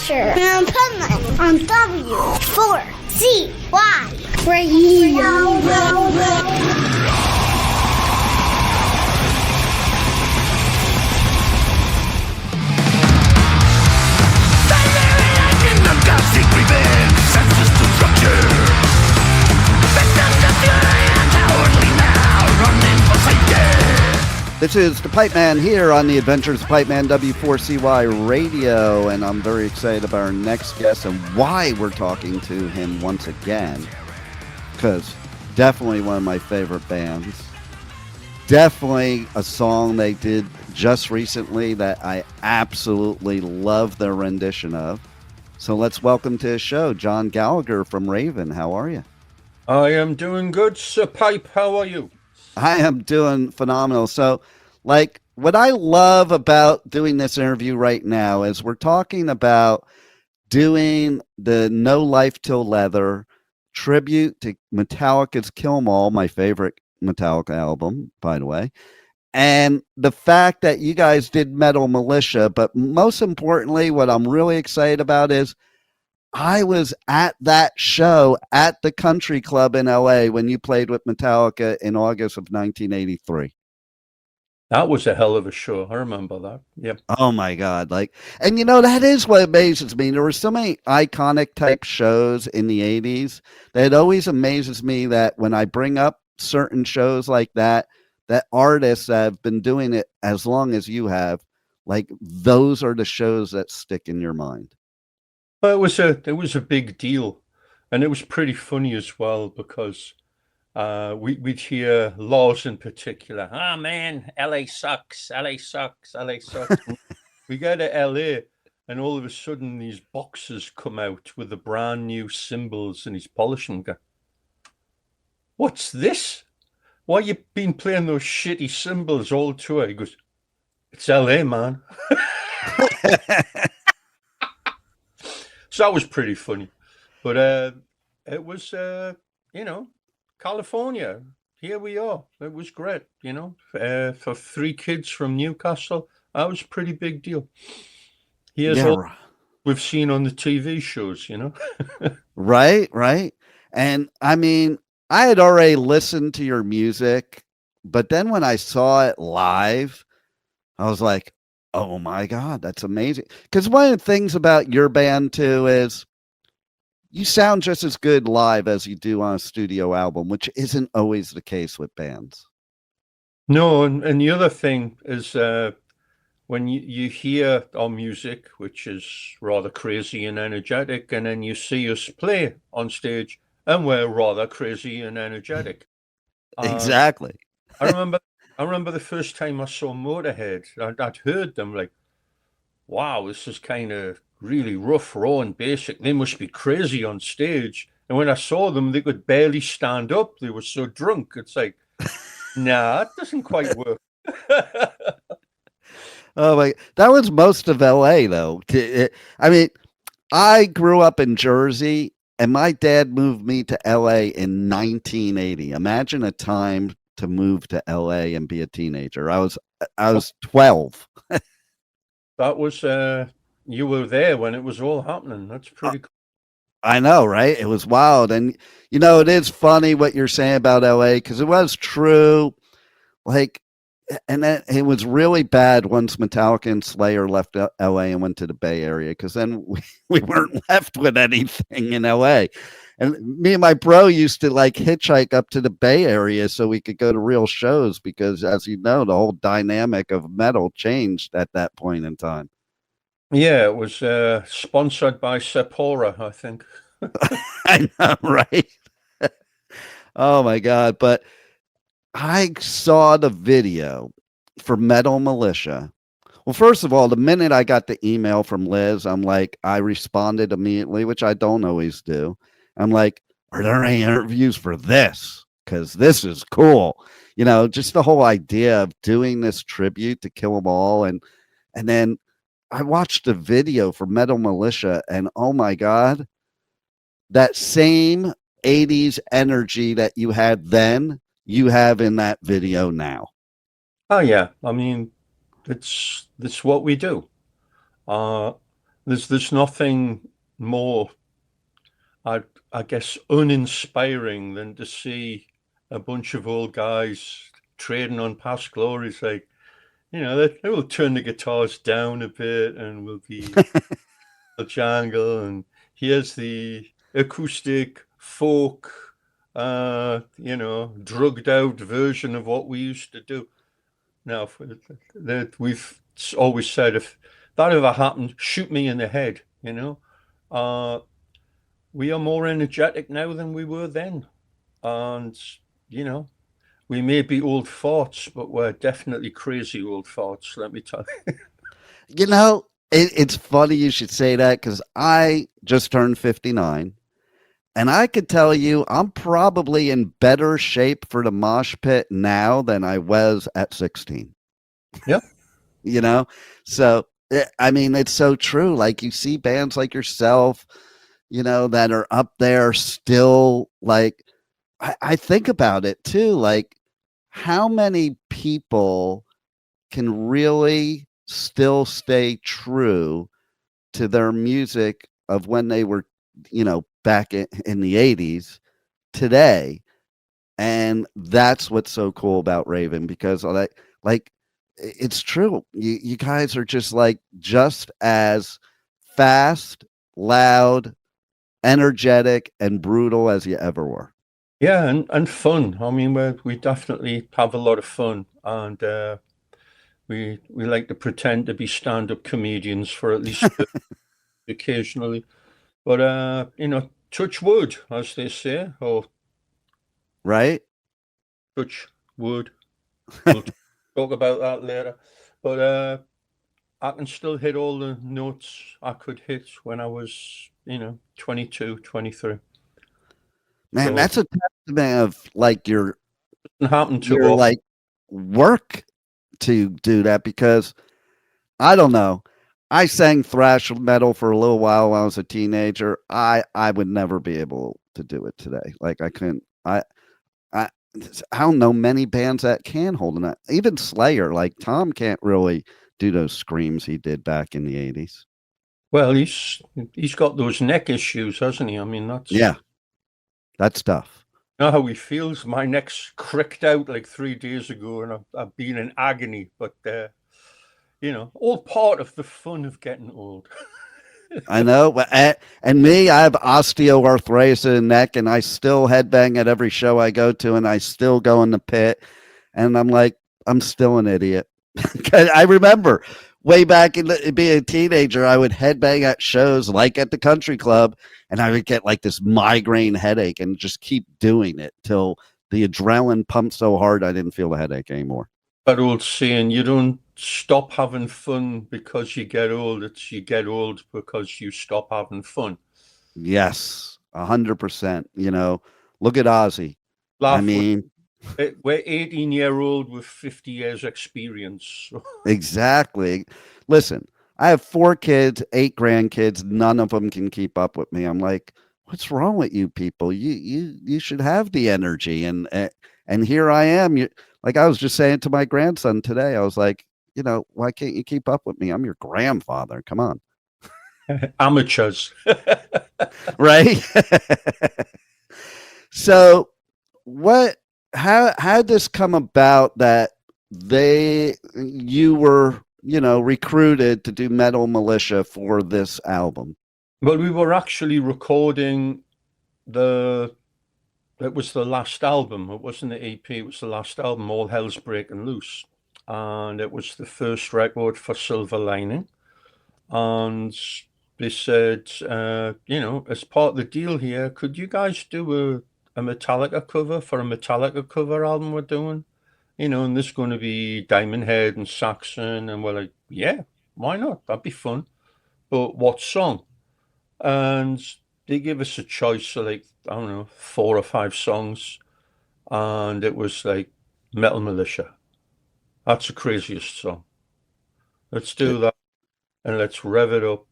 Asher and Penland on W4CY Radio. This is the Pipe Man here on the Adventures of Pipe Man W4CY Radio, and I'm very excited about our next guest and why we're talking to him once again, because definitely one of my favorite bands. Definitely a song they did just recently that I absolutely love their rendition of. So let's welcome to his show, John Gallagher from Raven. How are you? I am doing good, Sir Pipe. How are you? I am doing phenomenal. So, like, what I love about doing this interview right now is we're talking about doing the No Life Till Leather tribute to Metallica's Kill 'Em All, my favorite Metallica album, by the way. And the fact that you guys did Metal Militia, but most importantly, what I'm really excited about is I was at that show at the Country Club in LA when you played with Metallica in August of 1983. That was a hell of a show. I remember that. Yep. Oh my God. Like, and you know, that is what amazes me. There were so many iconic type shows in the 80s that it always amazes me that when I bring up certain shows like that, that artists that have been doing it as long as you have, like, those are the shows that stick in your mind. Well, it was a big deal, and it was pretty funny as well because we'd hear Laws in particular. Ah, man, LA sucks. LA sucks. LA sucks. We go to LA, and all of a sudden these boxes come out with the brand new cymbals, and he's polishing them. What's this? Why you been playing those shitty cymbals all tour? He goes, it's LA, man. So that was pretty funny, but it was, California. Here we are. It was great, for three kids from Newcastle. That was a pretty big deal. Here's all we've seen on the TV shows, Right. And I mean, I had already listened to your music, but then when I saw it live, I was like, oh my God, that's amazing. Because one of the things about your band too is you sound just as good live as you do on a studio album, which isn't always the case with bands. No, and the other thing is when you hear our music, which is rather crazy and energetic, and then you see us play on stage and we're rather crazy and energetic. Exactly. I remember the first time I saw Motorhead, I'd heard them like, wow, this is kind of really rough, raw, and basic. They must be crazy on stage. And when I saw them, they could barely stand up. They were so drunk. It's like, nah, it doesn't quite work. Oh my, that was most of LA though. I mean, I grew up in Jersey and my dad moved me to LA in 1980. Imagine a time to move to LA and be a teenager. I was 12. That was you were there when it was all happening. That's pretty cool. I know, right? It was wild. And it is funny what you're saying about LA because it was true. Like, and then it was really bad once Metallica and Slayer left LA and went to the Bay Area because then we weren't left with anything in LA. And me and my bro used to like hitchhike up to the Bay Area so we could go to real shows because, as you know, the whole dynamic of metal changed at that point in time. Yeah, it was sponsored by Sephora, I think. I know, right? Oh, my God. But I saw the video for Metal Militia. Well, first of all, the minute I got the email from Liz, I responded immediately, which I don't always do. I'm like, are there any interviews for this? Because this is cool. Just the whole idea of doing this tribute to Kill 'Em All. And then I watched the video for Metal Militia, and oh my God, that same 80s energy that you had then, you have in that video now. Oh, yeah. I mean, it's what we do. There's nothing more, I I guess, uninspiring than to see a bunch of old guys trading on past glories. Like, they will turn the guitars down a bit and will be the jangle, and here's the acoustic folk, drugged out version of what we used to do. Now, that we've always said, if that ever happened, shoot me in the head. Uh, we are more energetic now than we were then, and you know, we may be old farts, but we're definitely crazy old farts. Let me tell you. You know, it's funny you should say that because I just turned 59. And I could tell you, I'm probably in better shape for the mosh pit now than I was at 16. Yeah. You know, so I mean, it's so true. Like you see bands like yourself, that are up there still. Like I think about it too. Like how many people can really still stay true to their music of when they were, back in the 80s today. And that's what's so cool about Raven because like it's true. You guys are just like just as fast, loud, energetic, and brutal as you ever were. Yeah, and fun. I mean, we definitely have a lot of fun, and we like to pretend to be stand-up comedians for at least occasionally. But touch wood, as they say, or Right? touch wood. We'll talk about that later. But I can still hit all the notes I could hit when I was, 22, 23. Man, So that's a testament of like it happened too your often. like work to do that because I don't know. I sang thrash metal for a little while when I was a teenager. I would never be able to do it today. Like I couldn't. I I don't know many bands that can hold a note. Even Slayer, like Tom can't really do those screams he did back in the 80s. Well, he's got those neck issues, hasn't he? I mean, that's Yeah, that's tough. how he feels. My neck's cricked out like 3 days ago, and I've been in agony. But all part of the fun of getting old. I know. And me, I have osteoarthritis in the neck, and I still headbang at every show I go to, and I still go in the pit. And I'm like, I'm still an idiot. I remember way back being a teenager, I would headbang at shows like at the country club, and I would get like this migraine headache and just keep doing it till the adrenaline pumped so hard I didn't feel the headache anymore. That old saying, you don't stop having fun because you get old. It's you get old because you stop having fun. Yes, 100%. Look at Ozzy. I Laugh. mean, We're 18-year-old with 50 years experience. exactly. Listen, I have 4 kids, 8 grandkids. None of them can keep up with me. I'm like, what's wrong with you people? You should have the energy. And here I am. Like I was just saying to my grandson today. I was like, why can't you keep up with me? I'm your grandfather. Come on. Amateurs. Right? So what how did this come about that you were recruited to do Metal Militia for this album? Well, we were actually recording it was the last album. It wasn't the EP, it was the last album, All Hell's Breaking Loose. And it was the first record for Silver Lining. And they said, as part of the deal here, could you guys do a Metallica cover for a Metallica cover album we're doing? And this is going to be Diamond Head and Saxon. And we're like, yeah, why not? That'd be fun. But what song? And they gave us a choice of like, I don't know, 4 or 5 songs. And it was like Metal Militia. That's the craziest song. Let's do that and let's rev it up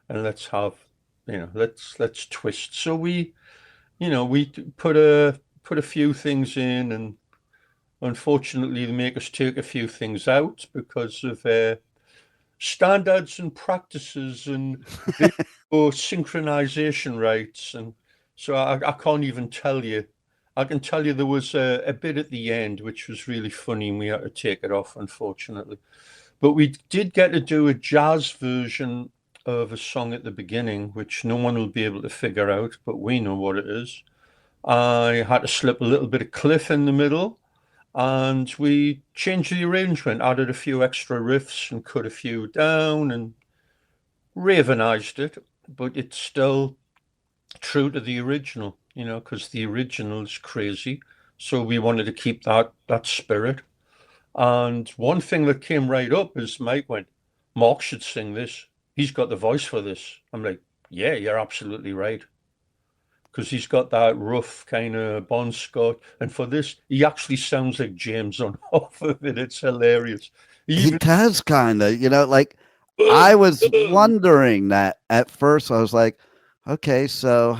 and let's have, let's twist. So we put a few things in, and unfortunately they make us take a few things out because of standards and practices and synchronization rates. And so I can't even tell you. I can tell you there was a bit at the end which was really funny, and we had to take it off, unfortunately. But we did get to do a jazz version of a song at the beginning, which no one will be able to figure out, but we know what it is. I had to slip a little bit of Cliff in the middle, and we changed the arrangement, added a few extra riffs and cut a few down and Ravenized it, but it's still true to the original, because the original is crazy. So we wanted to keep that spirit. And one thing that came right up is Mike went, Mark should sing this. He's got the voice for this. I'm like, yeah, you're absolutely right. Because he's got that rough kind of Bon Scott. And for this, he actually sounds like James on half of it. It's hilarious. He does kind of, like I was wondering that at first. I was like, okay, so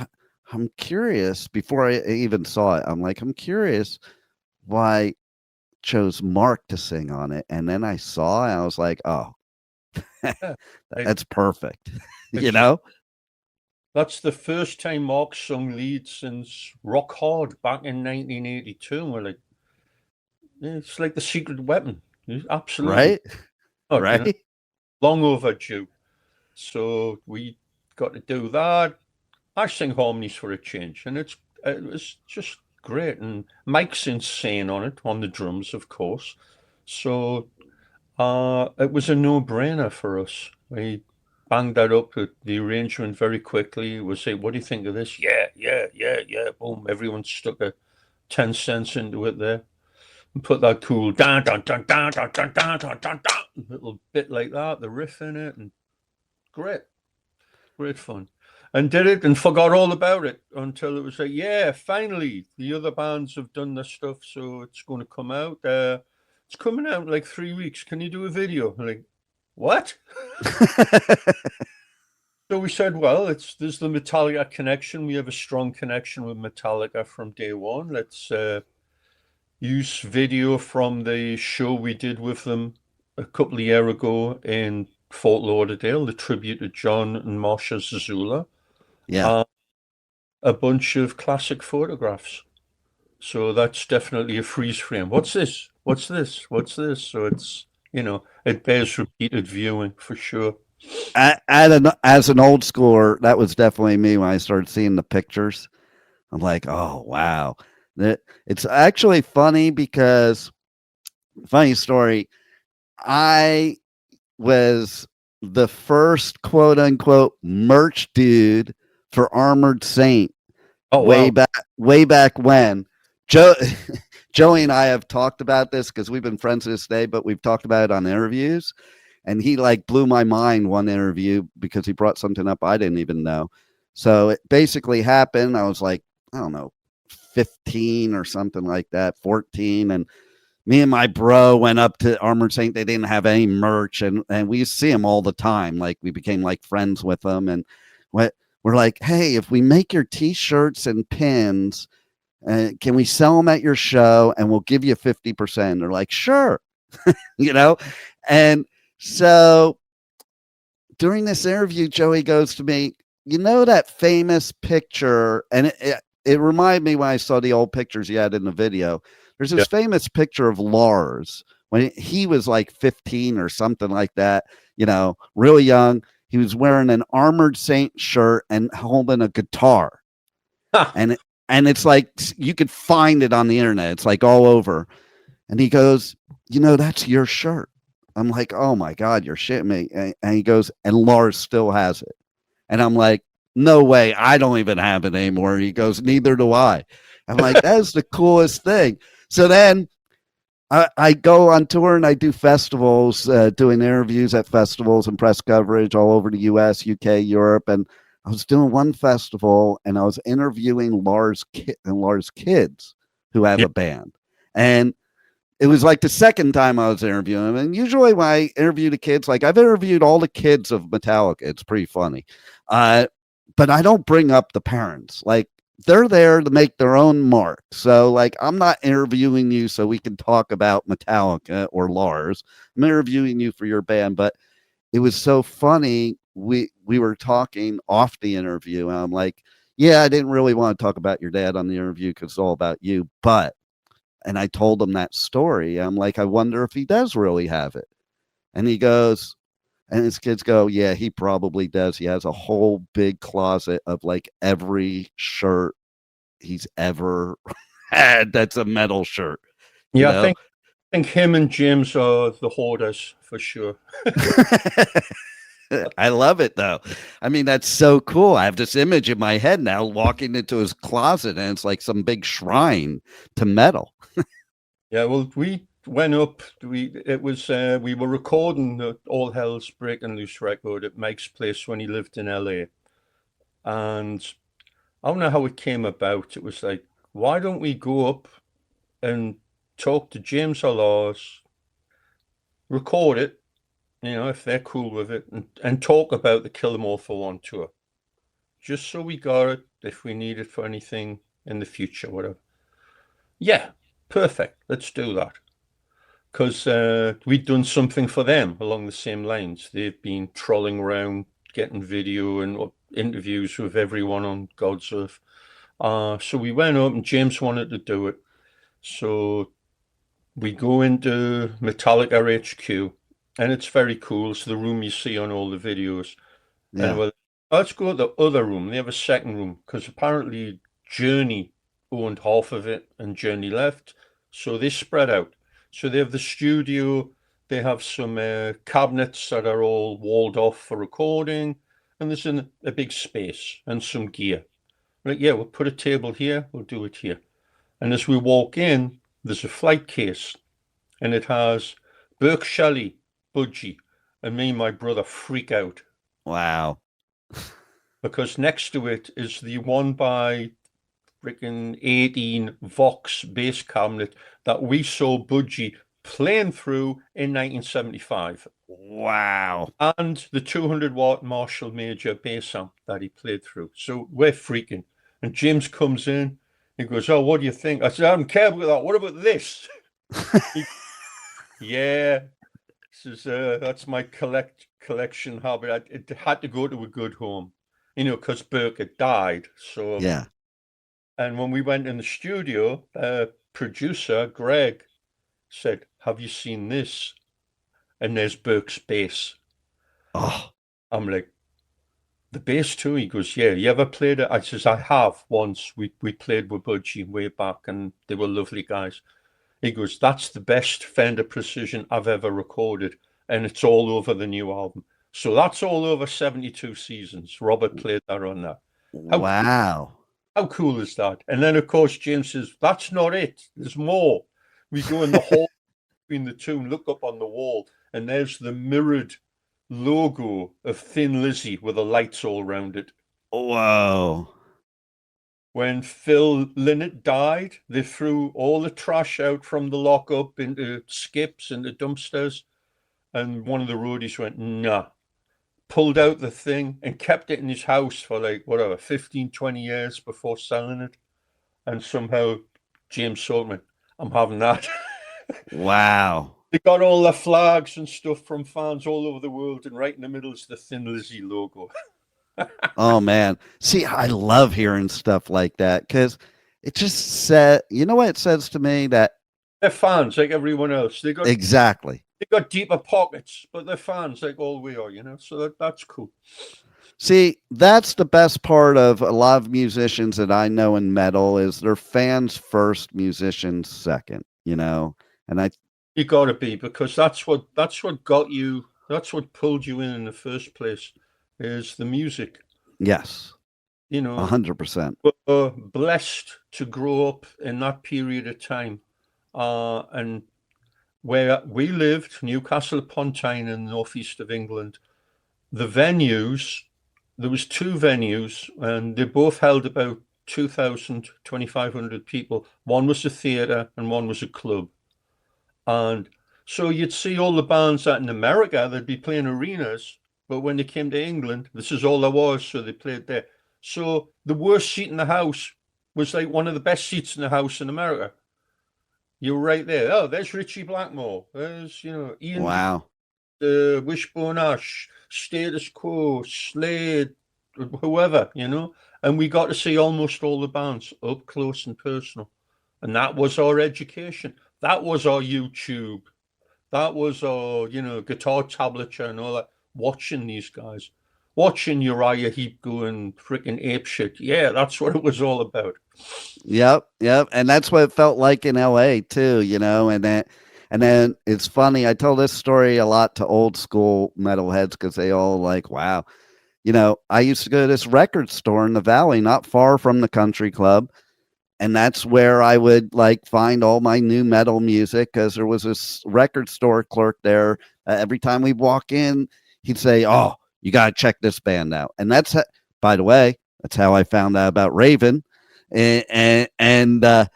I'm curious before I even saw it. I'm like, I'm curious why chose Mark to sing on it. And then I saw and I was like, oh, that's perfect. That's the first time Mark sung lead since Rock Hard back in 1982. And we're like, it's like the secret weapon. Absolutely. Right. Right. Long overdue. So we got to do that. I sing harmonies for a change, and it was just great. And Mike's insane on it, on the drums, of course. So it was a no-brainer for us. We banged that up with the arrangement very quickly. We say, what do you think of this? Yeah. Boom. Everyone stuck a 10 cents into it there. And put that cool dun, dun, dun, dun, dun, dun, dun, dun, dun, dun, little bit like that, the riff in it, and great fun. And did it and forgot all about it until it was like, yeah, finally the other bands have done this stuff, so it's going to come out. It's coming out in like 3 weeks. Can you do a video? I'm like, what? So we said, well, there's the Metallica connection. We have a strong connection with Metallica from day one. Let's use video from the show we did with them a couple of years ago in Fort Lauderdale, the tribute to John and Marsha Zazula. Yeah. A bunch of classic photographs. So that's definitely a freeze frame. What's this? What's this? What's this? So it's, it bears repeated viewing for sure. As an old schooler, that was definitely me when I started seeing the pictures. I'm like, oh, wow. It's actually funny because, funny story, I was the first quote unquote merch dude for Armored Saint. Way back when. Joey and I have talked about this because we've been friends to this day, but we've talked about it on interviews. And he blew my mind one interview because he brought something up I didn't even know. So it basically happened. I was like, I don't know, 15 or something like that, 14. And me and my bro went up to Armored Saint. They didn't have any merch. And we used to see them all the time. Like we became friends with them. And we're like, hey, if we make your t-shirts and pins, can we sell them at your show and we'll give you 50%? They're like, sure. And so during this interview, Joey goes to me, that famous picture, and it reminded me when I saw the old pictures you had in the video. There's this famous picture of Lars when he was 15 or something like that, really young. He was wearing an Armored Saint shirt and holding a guitar. Huh. And it's you could find it on the internet. It's all over. And he goes, that's your shirt. I'm like, oh my God, you're shitting me. And he goes, and Lars still has it. And I'm like, no way. I don't even have it anymore. He goes, neither do I. I'm like, that's the coolest thing. So then I go on tour and I do festivals, doing interviews at festivals and press coverage all over the US, UK, Europe. And I was doing one festival and I was interviewing Lars kids who have a band. And it was the second time I was interviewing them. And usually when I interview the kids, I've interviewed all the kids of Metallica. It's pretty funny. But I don't bring up the parents. They're there to make their own mark. So I'm not interviewing you so we can talk about Metallica or Lars. I'm interviewing you for your band. But it was so funny. We were talking off the interview, and I'm like, yeah, I didn't really want to talk about your dad on the interview because it's all about you, but and I told him that story. I'm like, I wonder if he does really have it. And he goes, and his kids go, yeah, he probably does. He has a whole big closet of like every shirt he's ever had that's a metal shirt, you Yeah, know? I think him and James are the hoarders for sure. I love it though. I mean, that's so cool. I have this image in my head now walking into his closet and it's like some big shrine to metal. Yeah, well, we went up. We were recording the All Hell's Breaking Loose record at Mike's place when he lived in LA, and I don't know how it came about. It was like, why don't we go up and talk to James or Lars, record it, if they're cool with it, and talk about the Kill 'Em All for One tour, just so we got it if we need it for anything in the future, whatever. Yeah, perfect. Let's do that. Because we'd done something for them along the same lines. They've been trolling around, getting video and interviews with everyone on God's earth. So we went up and James wanted to do it. So we go into Metallica HQ and it's very cool. It's the room you see on all the videos. Yeah. And well, let's go to the other room. They have a second room because apparently Journey owned half of it and Journey left. So they spread out. So they have the studio, they have some cabinets that are all walled off for recording, and there's a big space and some gear. Like, yeah, we'll put a table here, we'll do it here. And as we walk in, there's a flight case, and it has Burke Shelley, Budgie, and me and my brother freak out. Wow. Because next to it is the 1 by freaking 18 Vox bass cabinet that we saw Budgie playing through in 1975. Wow. And the 200-watt Marshall Major bass amp that he played through. So we're freaking. And James comes in. He goes, oh, what do you think? I said, I don't care about that. What about this? Yeah. That's my collection habit. It had to go to a good home, because Burke had died. So Yeah. And when we went in the studio, producer Greg said, have you seen this? And there's Burke's bass. Oh, I'm like, the bass too? He goes, yeah, you ever played it? I says, I have once. We played with Budgie way back and they were lovely guys. He goes, that's the best Fender Precision I've ever recorded. And it's all over the new album. So that's all over 72 seasons. Robert played that on that. wow. How cool is that? And then, of course, James says, that's not it. There's more. We go in the hall between the two and look up on the wall, and there's the mirrored logo of Thin Lizzy with the lights all around it. Whoa. When Phil Lynott died, they threw all the trash out from the lockup into skips and the dumpsters. And one of the roadies went, nah. Pulled out the thing and kept it in his house for like, 15, 20 years before selling it. And somehow James Saltman, I'm having that. Wow. They got all the flags and stuff from fans all over the world, and right in the middle is the Thin Lizzy logo. Oh man. See, I love hearing stuff like that because it just said, you know what it says to me? That They're fans like everyone else. exactly. They got deeper pockets, but they're fans like all we are, so that's cool. See, that's the best part of a lot of musicians that I know in metal is they're fans first, musicians second, and you gotta be, because that's what got you, that's what pulled you in the first place, is the music. yes, 100%. 100%. We're blessed to grow up in that period of time, and where we lived, Newcastle upon Tyne in the northeast of England, the venues, there was 2 venues, and they both held about 2,000, 2,500 people. One was a theatre and one was a club. And so you'd see all the bands that in America, they'd be playing arenas, but when they came to England, this is all there was, so they played there. So the worst seat in the house was like one of the best seats in the house in America. You're right there. Oh, there's Richie Blackmore. There's, Ian. Wow. Wishbone Ash, Status Quo, Slade, whoever, you know. And we got to see almost all the bands up close and personal. And that was our education. That was our YouTube. That was our, you know, guitar tablature and all that. Watching these guys, watching Uriah Heep going freaking apeshit. Yeah, that's what it was all about. Yep, yep, and that's what it felt like in LA too, you know. And then it's funny. I tell this story a lot to old school metalheads because they all like, wow, you know. I used to go to this record store in the Valley, not far from the country club, and that's where I would like find all my new metal music because there was this record store clerk there. Every time we walk in, he'd say, "Oh, you got to check this band out." And that's, by the way, that's how I found out about Raven. And I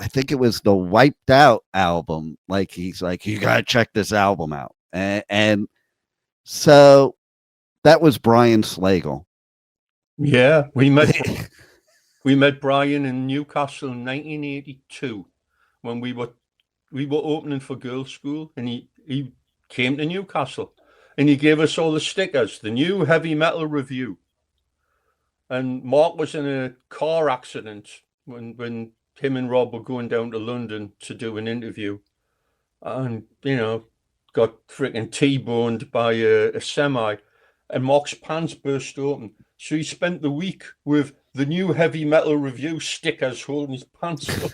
think it was the Wiped Out album. Like, he's like, "You got to check this album out." And so that was Brian Slagle. Yeah, we met Brian in Newcastle in 1982 when we were opening for Girls' School, and he came to Newcastle and he gave us all the stickers, the new Heavy Metal Review. And Mark was in a car accident when him and Rob were going down to London to do an interview, and, you know, got freaking T-boned by a semi, and Mark's pants burst open. So he spent the week with the new Heavy Metal Review stickers holding his pants up.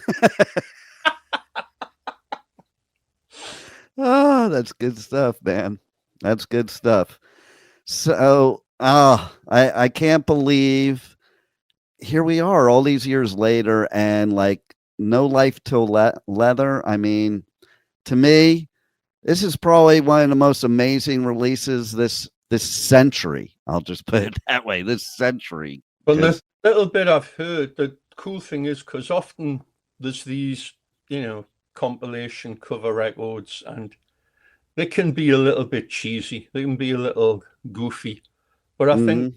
Oh, that's good stuff, man. That's good stuff. So, I can't believe here we are all these years later, and like No Life Till Leather. I mean, to me, this is probably one of the most amazing releases this century. I'll just put it that way. This century. Well, the little bit I've heard, the cool thing is, because often there's these, you know, compilation cover records, and they can be a little bit cheesy. They can be a little goofy. But I think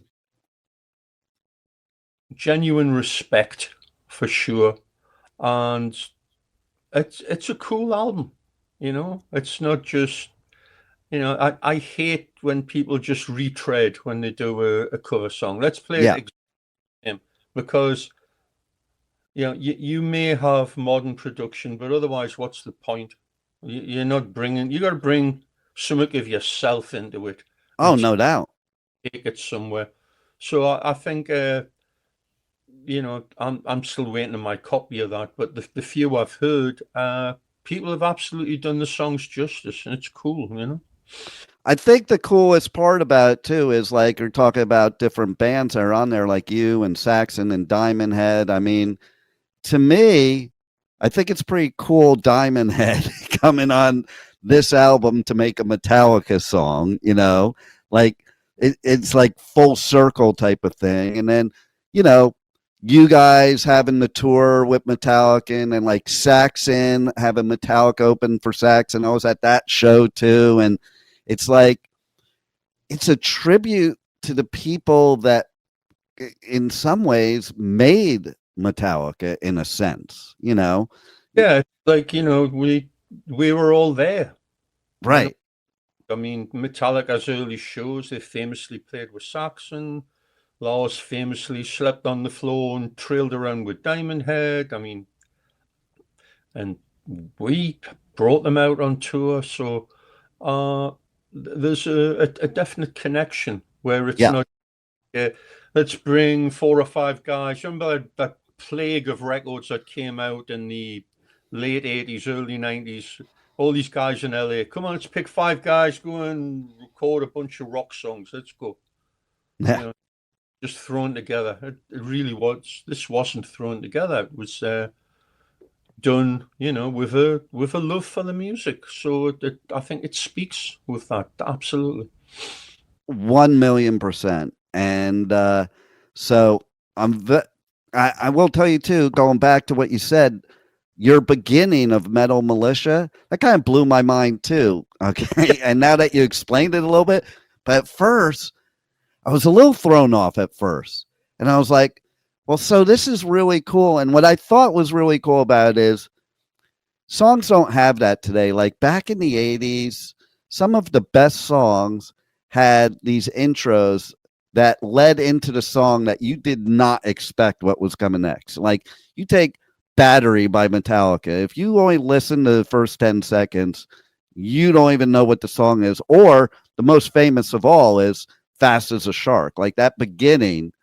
genuine respect for sure. And it's a cool album, you know. It's not just, you know, I hate when people just retread when they do a cover song. Let's play it because, you know, you may have modern production, but otherwise, what's the point? You're not bringing. You got to bring some of yourself into it. Oh, no doubt. Take it somewhere. So I think, you know, I'm still waiting on my copy of that. But the few I've heard, people have absolutely done the songs justice, and it's cool, you know. I think the coolest part about it too is like you're talking about different bands that are on there, like you and Saxon and Diamond Head. I mean, to me, I think it's pretty cool Diamond Head coming on this album to make a Metallica song, you know, like it's like full circle type of thing. And then, you know, you guys having the tour with Metallica and like Saxon having Metallica open for Saxon. I was at that show too. And it's like, it's a tribute to the people that in some ways made Metallica in a sense, you know? Yeah. Like, you know, we were all there. Right. I mean, Metallica's early shows, they famously played with Saxon. Lars famously slept on the floor and trailed around with Diamond Head. I mean, and we brought them out on tour. So there's a definite connection where it's not, let's bring 4 or 5 guys. Remember that plague of records that came out in the late 80s, early 90s? All these guys in LA, come on, let's pick 5 guys, go and record a bunch of rock songs. Let's go. Yeah. You know, just thrown together. It really was. This wasn't thrown together. It was done, you know, with a love for the music. So I think it speaks with that. Absolutely. 1,000,000%. And so I will tell you too, going back to what you said, your beginning of Metal Militia, that kind of blew my mind too. Okay. And now that you explained it a little bit, but at first I was a little thrown off at first. And I was like, well, so this is really cool. And what I thought was really cool about it is songs don't have that today. Like back in the 80s, some of the best songs had these intros that led into the song that you did not expect what was coming next. Like you take Battery by Metallica. If you only listen to the first 10 seconds, you don't even know what the song is. Or the most famous of all is Fast as a Shark. Like that beginning,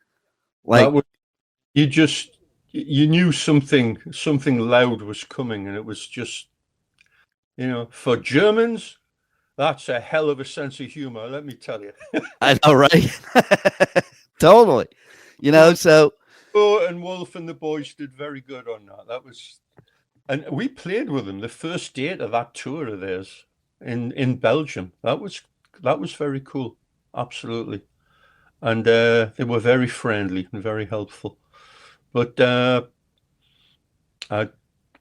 like you knew something loud was coming, and it was just, for Germans, that's a hell of a sense of humor, let me tell you. I know, right? Totally. So and Wolf and the boys did very good on that. That was, and we played with them the first date of that tour of theirs in Belgium. That was very cool, absolutely. And they were very friendly and very helpful. But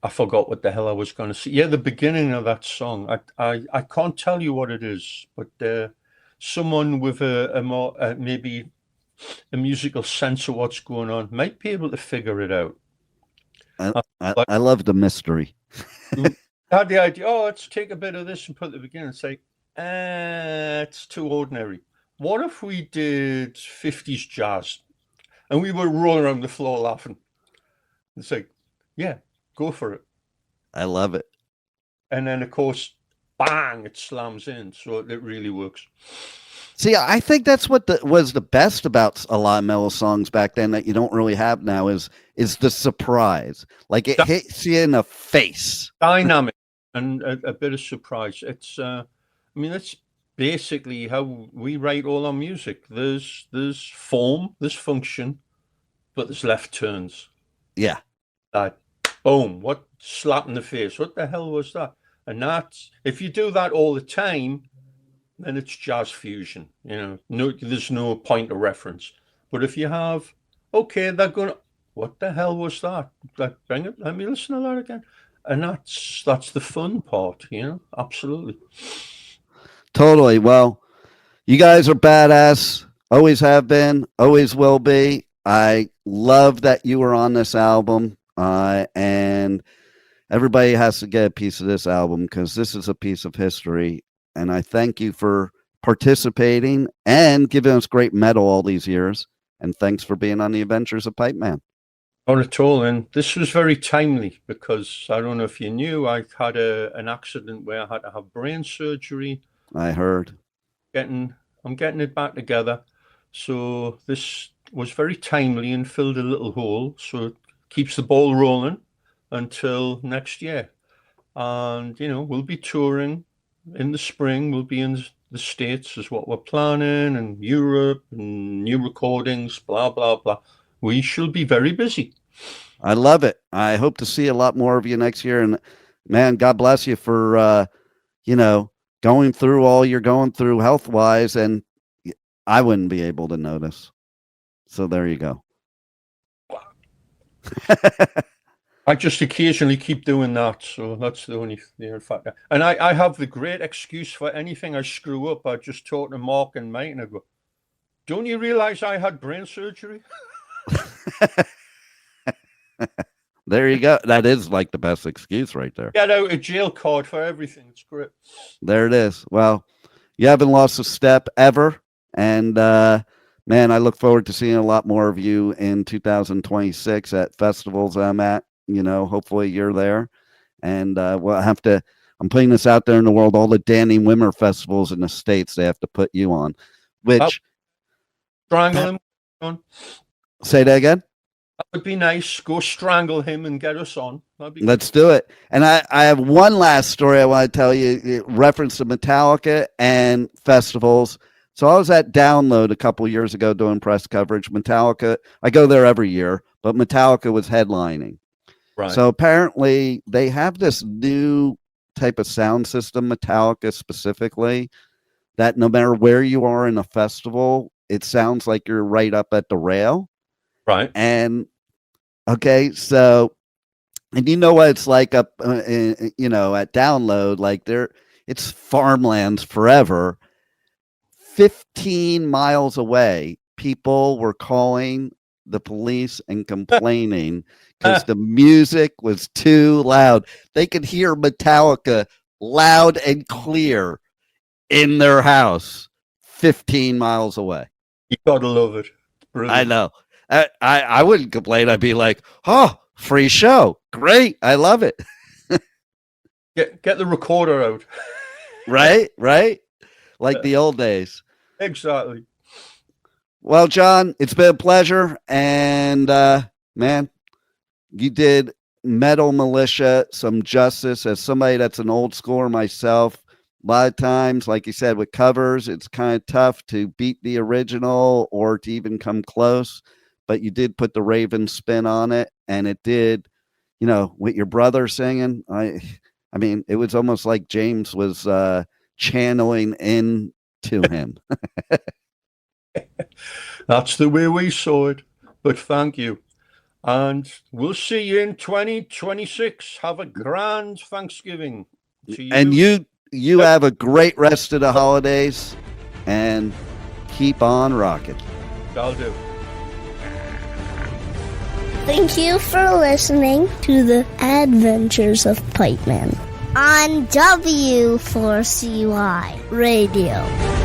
I forgot what the hell I was going to say. Yeah, the beginning of that song. I can't tell you what it is, but someone with a more maybe a musical sense of what's going on might be able to figure it out. I love the mystery. I had the idea, let's take a bit of this and put it at the beginning and say, it's too ordinary. What if we did 50s jazz? And we were rolling around the floor laughing. It's like, yeah, go for it. I love it. And then, of course, bang, it slams in. So it really works. See, I think that's what was the best about a lot of metal songs back then that you don't really have now is the surprise. Like it hits you in the face. Dynamic and a bit of surprise. It's, that's basically how we write all our music. There's form, there's function, but there's left turns. Yeah. Boom, what slap in the face? What the hell was that? And that's, if you do that all the time, then it's jazz fusion. There's no point of reference. But if you have, okay, they're going, what the hell was that? Bring it, let me listen to that again. And that's the fun part, absolutely. Totally. Well, you guys are badass. Always have been, always will be. I love that you were on this album. And everybody has to get a piece of this album because this is a piece of history. And I thank you for participating and giving us great metal all these years. And thanks for being on the Adventures of Pipe Man. Not at all. And this was very timely because I don't know if you knew, I had an accident where I had to have brain surgery. I heard. I'm getting it back together. So this was very timely and filled a little hole. So it keeps the ball rolling until next year. And, we'll be touring in the spring. We'll be in the States is what we're planning, and Europe and new recordings, blah, blah, blah. We shall be very busy. I love it. I hope to see a lot more of you next year. And man, God bless you for, going through all you're going through health wise. And I wouldn't be able to notice. So there you go. I just occasionally keep doing that. So that's the only fact. And I have the great excuse for anything I screw up. I just talk to Mark and Mike and I go, don't you realize I had brain surgery? There you go. That is like the best excuse right there. Get out a jail card for everything. It's great. There it is. Well, you haven't lost a step ever. And man, I look forward to seeing a lot more of you in 2026 at festivals I'm at. Hopefully you're there. And we'll have to, I'm putting this out there in the world, all the Danny Wimmer festivals in the States, they have to put you on. Which strangle him. Say that again? That would be nice. Go strangle him and get us on. Let's do it. And I have one last story I want to tell you, reference to Metallica and festivals. So I was at Download a couple years ago doing press coverage. Metallica, I go there every year, but Metallica was headlining. Right. So apparently they have this new type of sound system, Metallica specifically, that no matter where you are in a festival, it sounds like you're right up at the rail. Right. And okay, so, and you know what it's like up, at Download, like it's farmlands forever. 15 miles away, people were calling the police and complaining because the music was too loud. They could hear Metallica loud and clear in their house 15 miles away. You gotta love it. Brilliant. I know. I wouldn't complain. I'd be like, oh, free show. Great. I love it. Get the recorder out. Right? Like the old days. Exactly. Well, John, it's been a pleasure. And man, you did Metal Militia some justice. As somebody that's an old schooler myself, a lot of times, like you said, with covers, it's kind of tough to beat the original or to even come close. But you did put the Raven spin on it, and it did, with your brother singing. I mean, it was almost like James was channeling into him. That's the way we saw it. But thank you. And we'll see you in 2026. Have a grand Thanksgiving to you. And you have a great rest of the holidays, and keep on rocking. I'll do. Thank you for listening to the Adventures of Pipe Man on W4CY Radio.